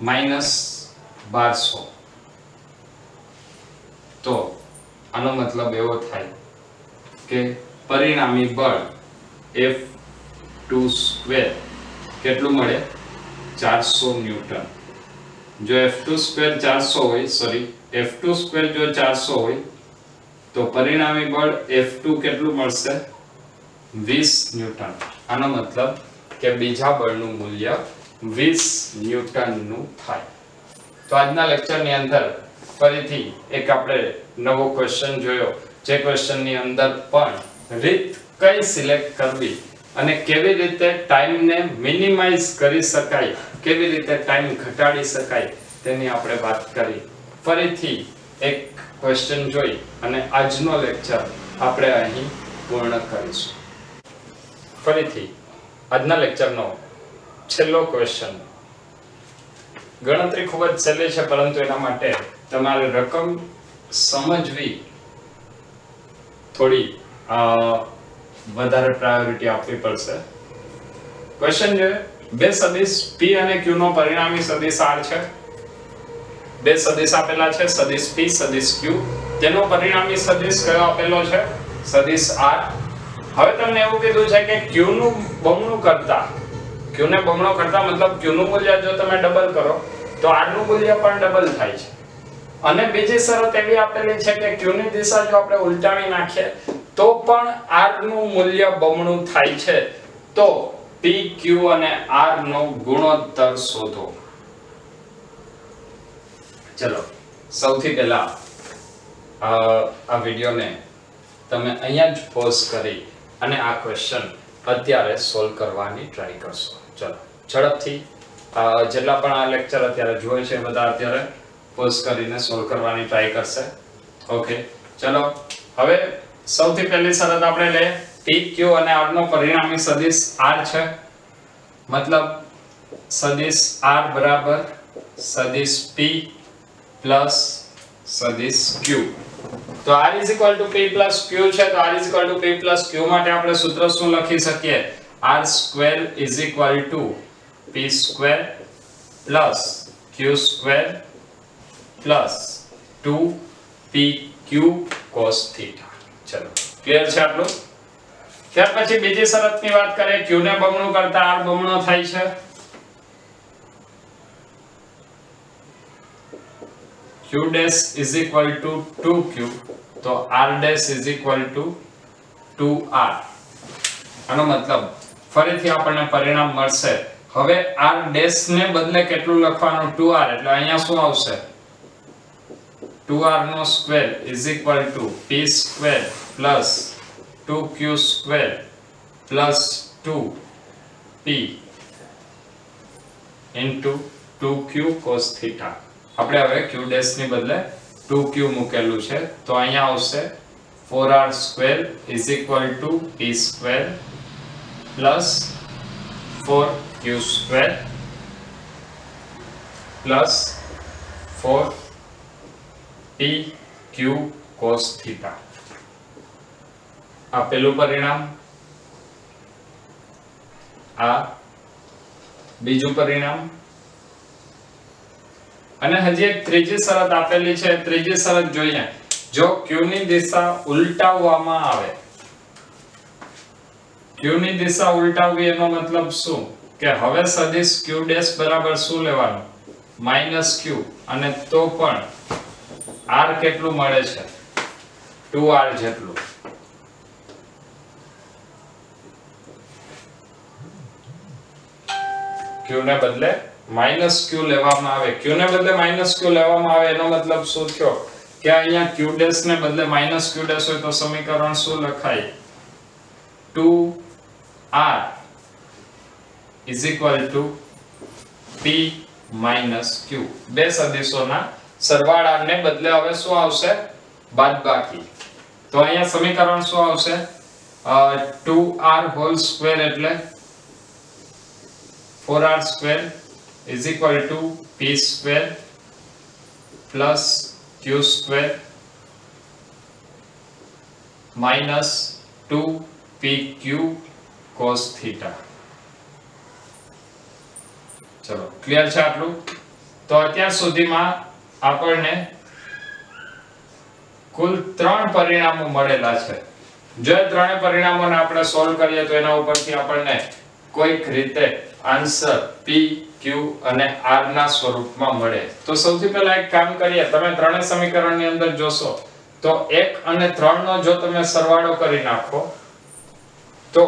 માઈનસ 1200 તો આનો મતલબ એવો થાય કે પરિણામી બળ F2² કેટલું મળે 400 ન્યૂટન જો F2² 400 હોય સોરી F2² જો 400 હોય તો પરિણામી બળ F2 કેટલું મળશે 20 ન્યૂટન આનો મતલબ કે બીજા બળનું મૂલ્ય 20 ન્યૂટન નું થાય તો આજના લેક્ચરની અંદર ફરીથી એક આપણે નવો ક્વેશ્ચન જોયો જે ક્વેશ્ચનની અંદર પણ રીત કઈ સિલેક્ટ કરવી અને કેવી રીતે ટાઈમને મિનિમાઇઝ કરી શકાય કેવી રીતે ટાઈમ ઘટાડી શકાય તેની આપણે વાત કરી ફરીથી એક ક્વેશ્ચન જોઈ અને આજનો લેક્ચર આપણે અહીં પૂર્ણ કરીશું ફરીથી આજના લેક્ચરનો છેલ્લો ક્વેશ્ચન ગણતરી ખૂબ જ સહેલી છે પરંતુ એના માટે તમારે રકમ સમજવી થોડી વધારે પ્રાયોરિટી આપવી પડશે ક્વેશ્ચન છે બે સદિશ p અને q નો પરિણામી સદિશ r છે બે સદિશ આપેલા છે સદિશ p સદિશ q તેનો પરિણામી સદિશ કયો આપેલો છે સદિશ r હવે તમને એવું કીધું છે કે q નું બમણું કરતા q ને બમણો કરતા મતલબ q નું મૂલ્ય જો તમે ડબલ કરો તો r નું મૂલ્ય પણ ડબલ થાય છે અને બીજી શરત એવી આપેલી છે કે q ની દિશા જો આપણે ઉલટાવી નાખીએ તો પણ r નું મૂલ્ય બમણું થાય છે તો p q અને r નો ગુણોત્તર શોધો ચલો સૌથી પહેલા આ વિડિયોને તમે અહીંયા જ પોઝ કરી અને આ ક્વેશ્ચન અત્યારે સોલ્વ કરવાની ટ્રાય કરશો. ચલો ઝડપથી જેટલા પણ આ લેક્ચર અત્યારે જોવે છે બધા અત્યારે પોઝ કરીને સોલ્વ કરવાની ટ્રાય કરશે. ઓકે ચલો હવે સૌથી પહેલી શરત આપણે લે p q અને r નો પરિણામી સદિશ r છે. મતલબ સદિશ r બરાબર સદિશ p પ્લસ સદિશ q. તો r p plus q છે. તો r p plus q માટે આપણે સૂત્ર શું લખી શકીએ? r square is equal to p square plus q square plus 2pq cos theta. ચલો ક્લિયર છે આટલું? ત્યાર પછી બીજી શરતની વાત કરીએ. q ને બમણું કરતા r બમણો થાય છે. q dash is equal to 2q. તો r dash is equal to 2r. આનો મતલબ ફરીથી આપણને પરિણામ મળશે. હવે r dash ને બદલે કેટલું લખવાનું? 2r. એટલે અહીંયા શું આવશે? 2r નો square is equal to p square plus 2q square plus 2p into 2q cos theta. આપણે હવે q dash ની બદલે 2q મૂકેલું છે. તો અહીંયા આવશે 4r square is equal to p square plus 4q square plus 4pq cos theta. આ પહેલું પરિણામ, આ બીજું પરિણામ અને હજી એક ત્રીજી શરત આપેલી છે. ત્રીજી શરત જોઈએ. જો q ની દિશા ઉલટાવવામાં આવે, q ની દિશા ઉલટાવવી એનો મતલબ શું? કે હવે સદિશ q ડેશ બરાબર શું લેવાનું? -q. અને તો પણ r કેટલું મળે છે? 2r જેટલું. q ને બદલે -q લેવામાં આવે. q ને બદલે -q લેવામાં આવે એનો મતલબ શું થયો? કે અહીંયા q ડેશ ને બદલે -q ડેશ હોય તો સમીકરણ શું લખાય? 2r is equal to p minus q. બે સદિશોના સરવાળાને બદલે હવે શું આવશે? બાદબાકી. તો અહીંયા સમીકરણ શું આવશે? 2r whole square એટલે 4r square is equal to p square plus q square minus 2pq cos theta. ચલો ક્લિયર છે આટલું? તો અત્યાર સુધીમાં આપણને કુલ 3 પરિણામો મળેલા છે. જો ત્રણે પરિણામોને આપણે સોલ્વ કરીએ તો એના ઉપરથી આપણને કોઈક રીતે આન્સર p q અને r ના સ્વરૂપમાં મળે. તો સૌથી પહેલા એક કામ કરીએ. તમે ત્રણેય સમીકરણની અંદર જોશો તો 1 અને 3 નો જો તમે સરવાળો કરી નાખો તો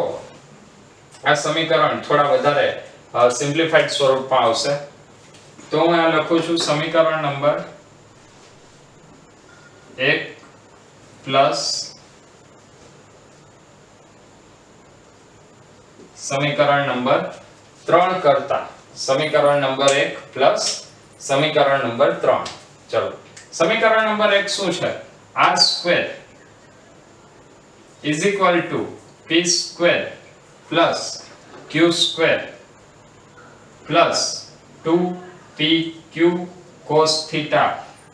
આ સમીકરણ થોડા વધારે સિમ્પ્લિફાઈડ સ્વરૂપમાં આવશે. તો હું આ લખું છું સમીકરણ નંબર 1 પ્લસ સમીકરણ નંબર 3 કરતા સમીકરણ નંબર 1 પ્લસ સમીકરણ નંબર 3. ચલો સમીકરણ નંબર 1 શું છે? r square is equal to p square plus q square plus 2pq cos theta.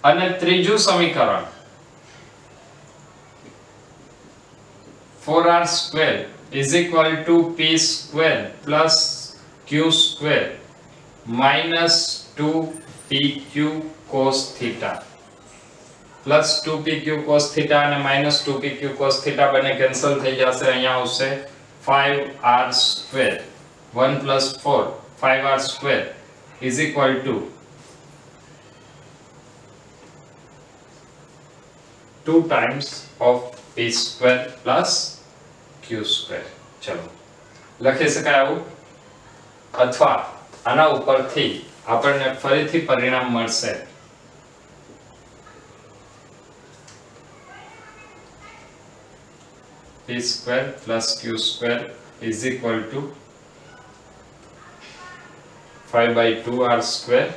અને ત્રીજું સમીકરણ 4r square is equal to p square plus q square minus 2pq cos theta plus 2pq cos theta અને minus 2pq cos theta બંને cancel થઈ જશે. અહીંયા આવશે 5r square 1 plus 4 5r square is equal to 2 times of p square plus q square. ચલો લખી શકાય આવું? અથવા આના ઉપરથી આપણને ફરીથી પરિણામ મળશે p square plus q square is equal to 5/2 r square,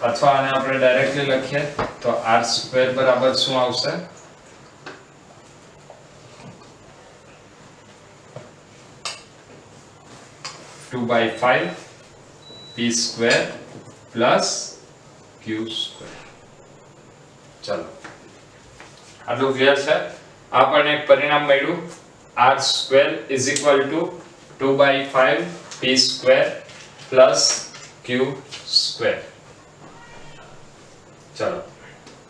અથવા આને આપણે ડાયરેક્ટલી લખીએ તો r સ્ક્વેર બરાબર શું આવશે? 2/5 p square plus q square. ચલો આટલું ક્લિયર છે. આપણને એક પરિણામ મળ્યું r square is equal to 2/5 p square plus q square. ચલો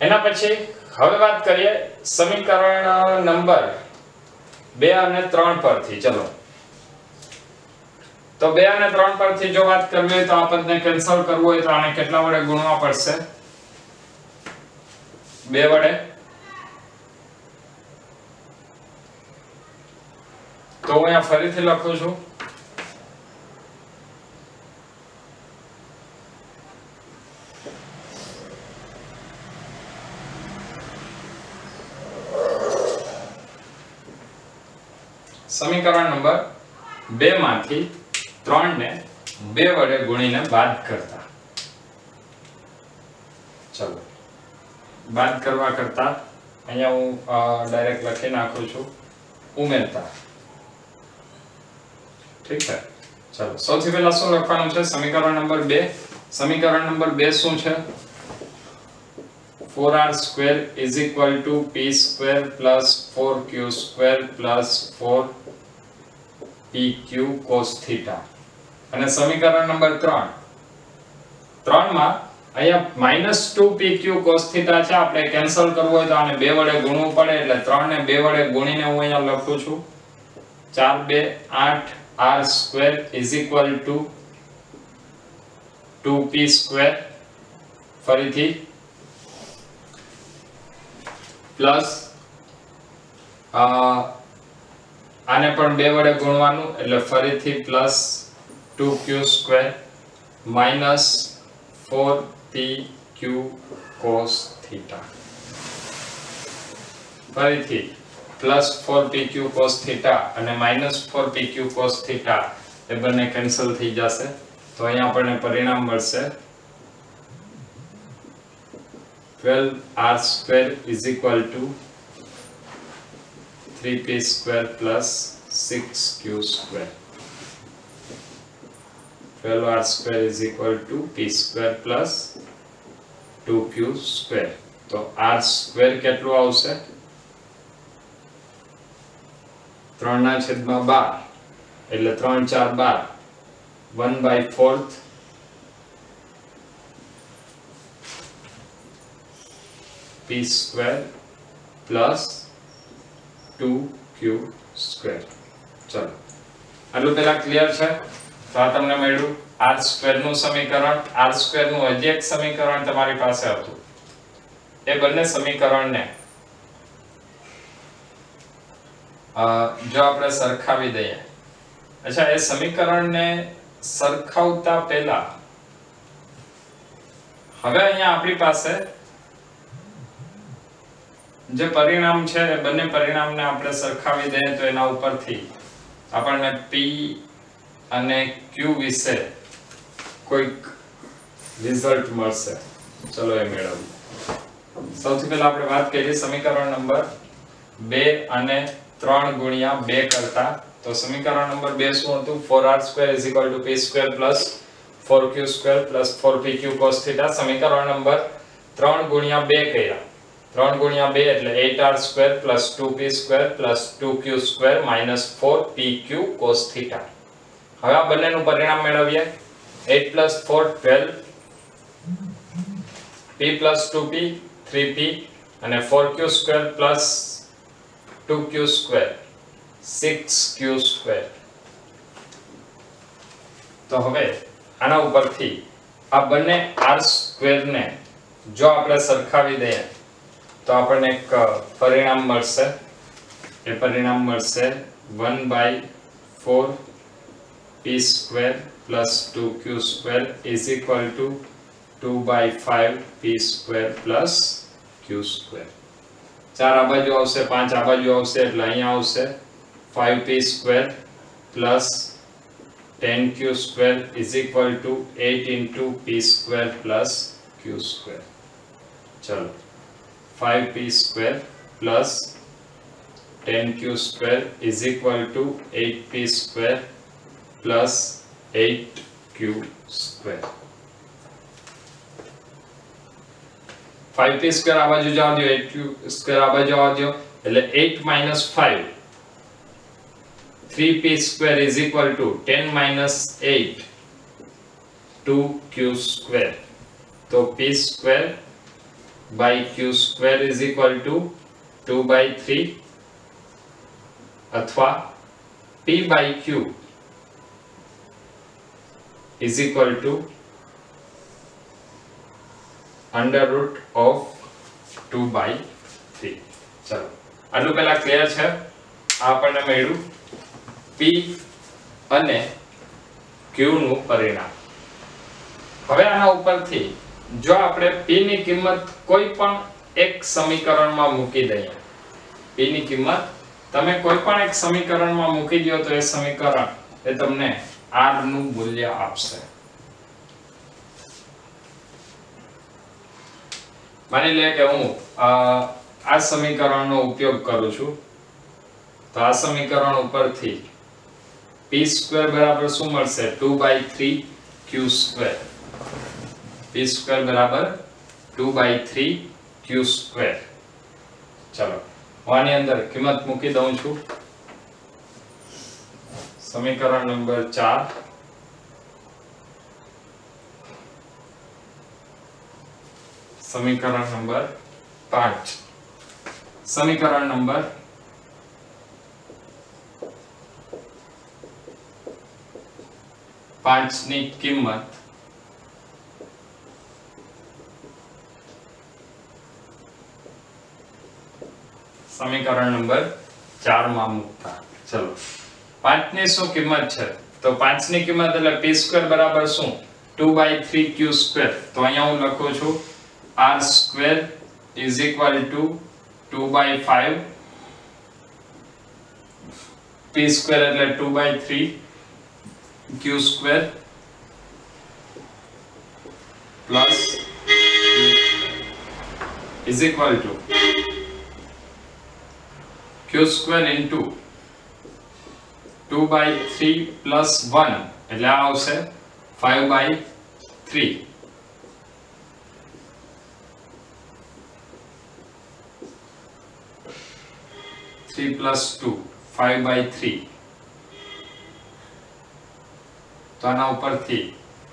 એના પછી હવે વાત કરીએ સમીકરણ નંબર 2 અને 3 પરથી. ચલો તો 2 અને 3 પરથી જો વાત કરવી હોય તો આ પદને કેન્સલ કરવું હોય તો આને કેટલા વડે ગુણવા પડશે? 2 વડે. તો હું અહીંયા ફરીથી લખું છું સમીકરણ નંબર 2 માંથી 3 ને 2 વડે ગુણીને બાદ કરતા. ચલો બાદ કરવા કરતા અહીંયા હું ડાયરેક્ટ લખી નાખું છું ઉમેરતા. ઠીક છે. ચલો સૌથી પહેલા શું લખવાનું છે? સમીકરણ નંબર 2. સમીકરણ નંબર 2 શું છે? 4r square is equal to p square plus 4q square plus 4pq cos theta. અને સમીકરણ નંબર 3 માં અહીંયા -2pq cos થીટા છે. આપણે કેન્સલ કરવું હોય તો આને 2 વડે ગુણવું પડે એટલે 3 ને 2 વડે ગુણીને હું અહીંયા લખું છું 4 2 8 r square is equal to 2p square ફરીથી પ્લસ આને પણ 2 વડે ગુણવાનું એટલે ફરીથી plus 2q square minus 4pq cos theta. ફરીથી પ્લસ 4pq cos થીટા અને માઈનસ 4pq cos થીટા એ બંને કેન્સલ થઈ જશે. તો અહીંયા આપણને પરિણામ મળશે 12r square is equal to 3p square plus 6q square. 12r square is equal to p square plus 2q square. તો r સ્ક્વેર કેટલું આવશે? 3/12 એટલે 3 4 12 1/4 p square plus 2q square. ચલો આટલું પહેલા ક્લિયર છે. તો આ તમને મળ્યું r સ્ક્વેર નું સમીકરણ. r સ્ક્વેર નું હજી એક સમીકરણ તમારી પાસે હતું. એ બંને સમીકરણને જો આપણે સરખાવી દઈએ. અચ્છા એ સમીકરણને સરખાવતા પહેલા હવે અહીંયા આપણી પાસે જે પરિણામ છે એ બંને પરિણામને આપણે સરખાવી દઈએ તો એના ઉપરથી આપણને p અને q વિશે કોઈક રિઝલ્ટ મળશે. ચલો એ મેળવીએ. સૌથી પહેલા આપણે વાત કરીએ સમીકરણ નંબર 2 અને 3 ગુણ્યા 2 કરતા. તો સમીકરણ નંબર 2 શું હતું? 4r square is equal to p square plus 4q square plus 4pq cos theta. સમીકરણ નંબર 3 ગુણ્યા 2 કર્યા. 3 ગુણ્યા 2 એટલે 8r square plus 2p square plus 2q square minus 4pq cos theta. હવે આ બંનેનું પરિણામ મેળવીએ. 8 plus 4 12 p plus 2p 3p અને 4q square plus 2q square 6q square. તો હવે આના ઉપરથી આ બંને r સ્ક્વેર ને જો આપણે સરખાવી દઈએ તો આપણને એક પરિણામ મળશે. એ પરિણામ મળશે 1/4 p square plus 2q square is equal to 2/5 p square plus q square. 4 આ બાજુ આવશે, 5 આ બાજુ આવશે એટલે અહીંયા આવશે 5p² plus 10q² is equal to 8 into p² plus q². चलो 5p² plus 10q² is equal to 8p² plus 8q². 5p² આ બાજુ જવા દો, 8q² આ બાજુ આવવા દો એટલે 8 minus 5 3p² is equal to 10 minus 8 2q². तो p² by q² is equal to 2 by 3 अथवा p by q is equal to under root of 2 by 3. चलो આટલું પહેલા ક્લિયર છે. આપણને મળ્યું p અને q નું પરિણામ. હવે આના ઉપરથી જો આપણે p ની કિંમત કોઈ પણ એક સમીકરણમાં મૂકી દઈએ, p ની કિંમત તમે કોઈ પણ એક સમીકરણમાં મૂકી દો તો એ સમીકરણ એ તમને r નું મૂલ્ય આપશે. માની લે કે હું આ સમીકરણનો ઉપયોગ કરું છું તો આ સમીકરણ ઉપરથી p² બરાબર શું મળશે 2 by 3 q². p² બરાબર 2 by 3 q². ચલો હું આની અંદર કિંમત મૂકી દઉં છું. સમીકરણ નંબર 4 સમીકરણ નંબર 5 સમીકરણ નંબર 5 ની કિંમત સમીકરણ નંબર 4 માં મૂકતા. ચલો 5 ની શું કિંમત છે તો 5 ની કિંમત એટલે p² બરાબર શું 2 by 3 q². તો અહીંયા હું લખું છું r² is equal to 2 by 5 p² એટલે 2 by 3 q² plus is equal to q² into 2 by 3 plus 1 એટલે આ આવશે 5 by 3 3 plus 2 5 by 3. તો આના ઉપરથી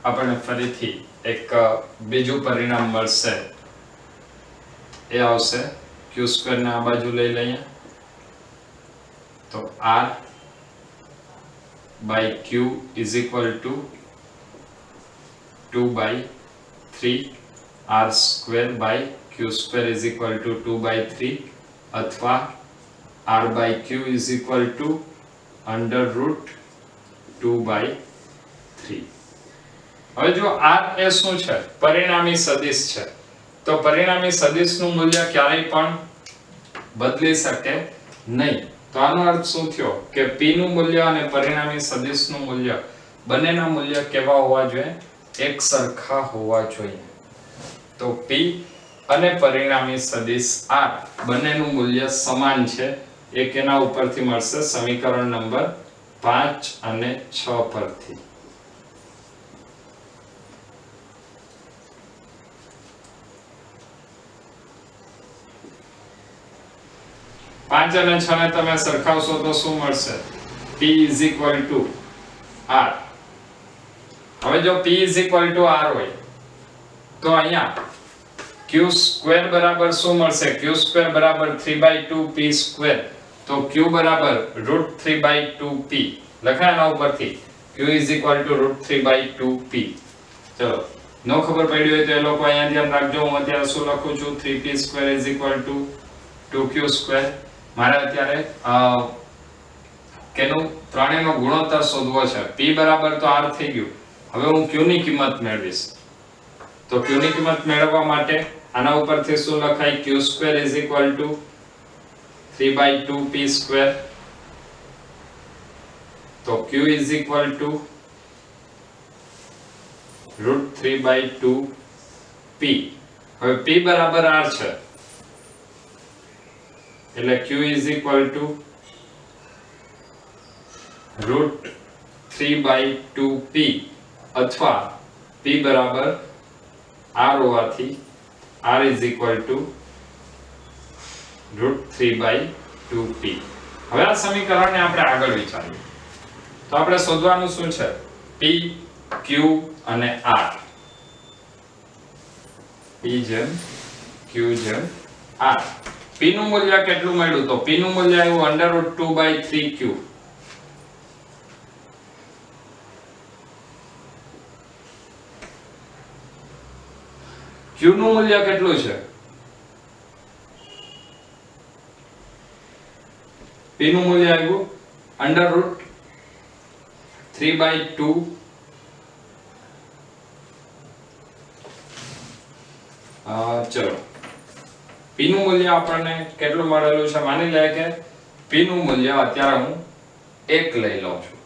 આપણને ફરીથી એક બીજું પરિણામ મળશે. એ આવશે q² ને આ બાજુ લઈ લઈએ તો r by q is equal to 2 by 3 r² by q² is equal to 2 by 3 अथवा r by q is equal to under root 2 by 3. હવે જો r એ શું છે પરિણામી સદિશ છે તો પરિણામી સદિશનું મૂલ્ય ક્યારેય પણ બદલી શકે નહીં. તો આનો અર્થ શું થયો કે p નું મૂલ્ય અને પરિણામી સદિશનું મૂલ્ય બંનેના મૂલ્ય કેવા હોવા જોઈએ એક સરખા હોવા જોઈએ. તો p અને પરિણામી સદિશ r બંનેનું મૂલ્ય સમાન છે. એ કેના ઉપરથી મળશે સમીકરણ નંબર 5 અને 6 પરથી. પાંચ અને 6 ને તમે સરખાવશો તો શું મળશે p is equal to r. હવે જો p is equal to r હોય તો અહીંયા q² બરાબર શું મળશે q² બરાબર 3/2 p². તો q બરાબર √3/2p લખાય એના ઉપરથી q is equal to √3/2p. ચલો નો ખબર પડી હોય તો એ લોકો અહીંયા ધ્યાન રાખજો. હું અત્યારે શું લખું છું 3p² is equal to 2q². મારે અત્યારે કેનું ત્રણેયનો ગુણોત્તર શોધવો છે. p બરાબર તો r થઈ ગયું. હવે હું q ની કિંમત મેળવીશ. તો q ની કિંમત મેળવવા માટે આના ઉપરથી શું લખાય q² is equal to 3/2p square. તો q is equal to √3/2p. હવે p બરાબર r છે એટલે q is equal to √3/2p અથવા p બરાબર r હોવાથી r is equal to √3/2p. હવે આ સમીકરણને આપણે આગળ વિચારીએ તો આપણે શોધવાનું શું છે? p, q અને r. p જેમ q જેમ r. p નું મૂલ્ય કેટલું મળ્યું? તો p નું મૂલ્ય આવ્યું √2/3q. q નું મૂલ્ય કેટલું છે? p નું મૂલ્ય આવ્યું √3/2 ચલો p નું મૂલ્ય આપણને કેટલું મળેલું છે? માની લે કે p નું મૂલ્ય અત્યારે હું 1 લઈ લઉં છું,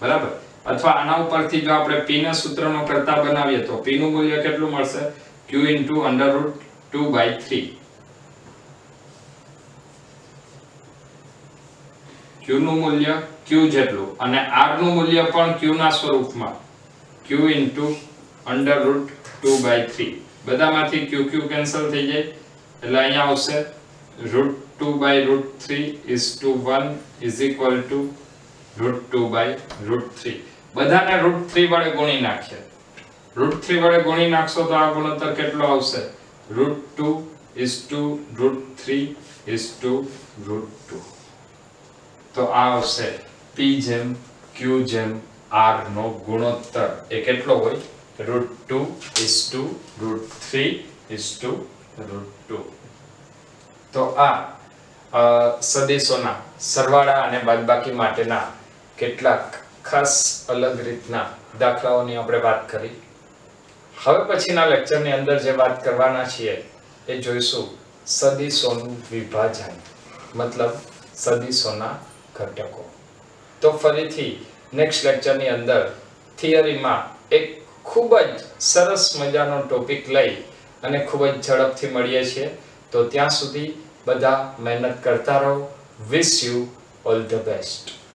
બરાબર? અથવા આના ઉપરથી જો આપણે p ના સૂત્રનો કરતા બનાવીએ તો p નું મૂલ્ય કેટલું મળશે? q * √2/3. q નું મૂલ્ય q જેટલું અને r નું મૂલ્ય પણ q ના સ્વરૂપમાં q * √2/3. બધામાંથી q કેન્સલ થઈ જાય એટલે અહીંયા આવશે √2/√3 1 is equal to √2/√3. બધાને √3 વડે ગુણી નાખીએ. √3 વડે ગુણી નાખશો તો આ ગુણોત્તર કેટલો આવશે? √2:√3:√2. તો આ આવશે p જેમ q જેમ r નો ગુણોત્તર એ કેટલો હોય? √2:√3:√2. તો આ સદિશોના સરવાળા અને બાદબાકી માટેના કેટલાક ખાસ અલગ રીતના દાખલાઓની આપણે વાત કરી. હવે પછીના લેક્ચરની અંદર જે વાત કરવાના છીએ એ જોઈશું સદિશોનું વિભાજન, મતલબ સદિશોના ઘટકો. તો ફરીથી નેક્સ્ટ લેક્ચરની અંદર થિયરીમાં એક ખૂબ જ સરસ મજાનો ટોપિક લઈ અને ખૂબ જ ઝડપથી મળીએ છીએ. તો ત્યાં સુધી બધા મહેનત કરતા રહો. Wish you all the best.